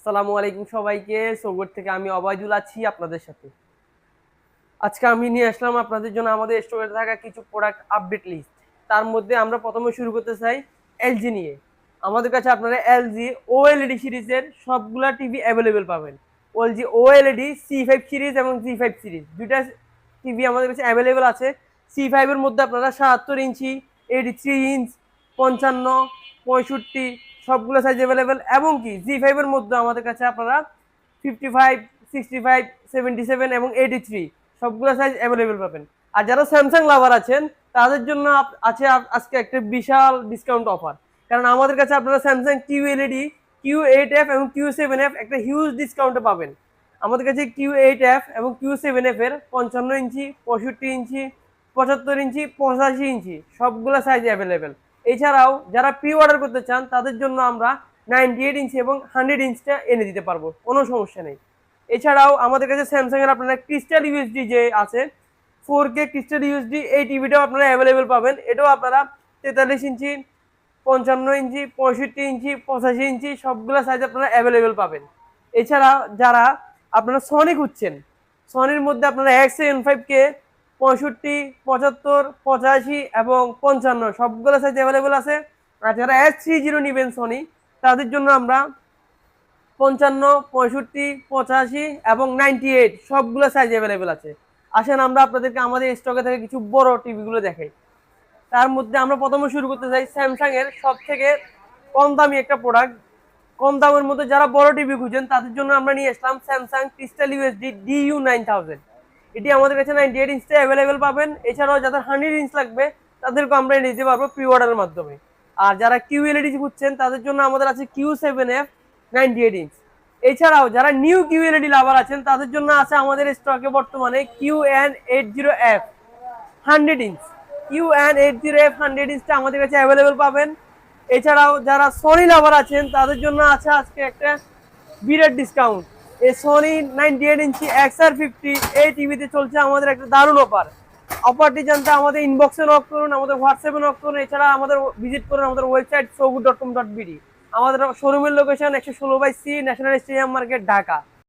আসসালামু আলাইকুম সবাইকে। সোগট থেকে আমি অবায়দুল আছি আপনাদের সাথে। আজকে আমি নিয়ে আসলাম আপনাদের জন্য আমাদের স্টোরে থাকা কিছু প্রোডাক্ট আপডেট লিস্ট। তার মধ্যে আমরা প্রথমে শুরু করতে চাই এলজি নিয়ে। আমাদের কাছে আপনারা এলজি ওএলইডি সিরিজের সবগুলা টিভি অ্যাভেলেবেল পাবেন। এলজি ওএলইডি সি5 সিরিজ এবং জি5 সিরিজ দুইটা টিভি আমাদের কাছে অ্যাভেলেবেল আছে। সি5 এর মধ্যে আপনারা ৭৭ ইঞ্চি, 83 ইঞ্চ, 55, 65 সবগুলো সাইজ অ্যাভেলেবেল, এবং কি জি5 এর মধ্যে আমাদের কাছে আপনারা 55, 65, 77 এবং 83 সবগুলো সাইজ অ্যাভেলেবেল পাবেন। আর যারা স্যামসাং লাভার আছেন তাদের জন্য আছে আজকে একটা বিশাল ডিসকাউন্ট অফার। কারণ আমাদের কাছে আপনারা স্যামসাং কিউ Q8F এবং Q7F একটা হিউজ ডিসকাউন্টে পাবেন। আমাদের কাছে Q8F এবং Q7F এর 55 ইঞ্চি, 65 ইঞ্চি, 75 ইঞ্চি, 85 ইঞ্চি সবগুলো সাইজ অ্যাভেলেবেল। এছাড়াও যারা প্রি অর্ডার করতে চান তাদের জন্য আমরা 98 ইঞ্চি এবং 100 ইঞ্চটা এনে দিতে পারবো, কোনো সমস্যা নেই। এছাড়াও আমাদের কাছে স্যামসাং এর আপনারা ক্রিস্টাল ইউএসডি যে আছে 4K ক্রিস্টাল ইউএসডি, এই টিভিটাও আপনারা অ্যাভেলেবেল পাবেন। এটাও আপনারা 43 ইঞ্চি, 55 ইঞ্চি, 65 ইঞ্চি, 85 ইঞ্চি সবগুলো সাইজ আপনারা অ্যাভেলেবেল পাবেন। এছাড়া যারা আপনারা সনি খুঁজছেন, সনির মধ্যে আপনারা XN5K 65, 75, 85 এবং 55 সবগুলো সাইজ অ্যাভেলেবেল আছে। আর যারা S30 নেবেন সনি, তাদের জন্য আমরা 55, 65, 85 এবং 98 সবগুলো সাইজ অ্যাভেলেবেল আছে। আসেন আমরা আপনাদেরকে আমাদের স্টকে থেকে কিছু বড় টিভিগুলো দেখাই। তার মধ্যে আমরা প্রথমে শুরু করতে চাই স্যামসাং এর সব থেকে কম দামি একটা প্রোডাক্ট। কম দামের মধ্যে যারা বড় টিভি খুঁজেন তাদের জন্য আমরা নিয়ে আসলাম স্যামসাং ক্রিস্টাল ইউএসডি DU9000। এটি আমাদের কাছে 98 ইঞ্চটা অ্যাভেলেবেল পাবেন। এছাড়াও যাদের 100 ইঞ্চ লাগবে তাদেরকে আমরা এনে দিতে পারবো প্রি অর্ডারের মাধ্যমে। আর যারা কিউএলইডি খুঁজছেন তাদের জন্য আমাদের আছে Q7F 98 ইঞ্চ। এছাড়াও যারা নিউ কিউএলইডি লাভার আছেন তাদের জন্য আছে আমাদের স্টকে বর্তমানে QN80F 100 ইঞ্চ। QN80F 100 ইঞ্চটা আমাদের কাছে অ্যাভেলেবেল পাবেন। এছাড়াও যারা সনি লাভার আছেন তাদের জন্য আছে আজকে একটা বিরাট ডিসকাউন্ট। এই সনি 98 ইঞ্চি XR50 এই টিভিতে চলছে আমাদের একটা দারুণ অফার। অফারটি জানতে আমাদের ইনবক্সে নক করুন, আমাদের হোয়াটসঅ্যাপে নক করুন। এছাড়া আমাদের ভিজিট করুন আমাদের ওয়েবসাইট sogut.com.bd। আমাদের শোরুমের location 116/C national stadium market, Dhaka.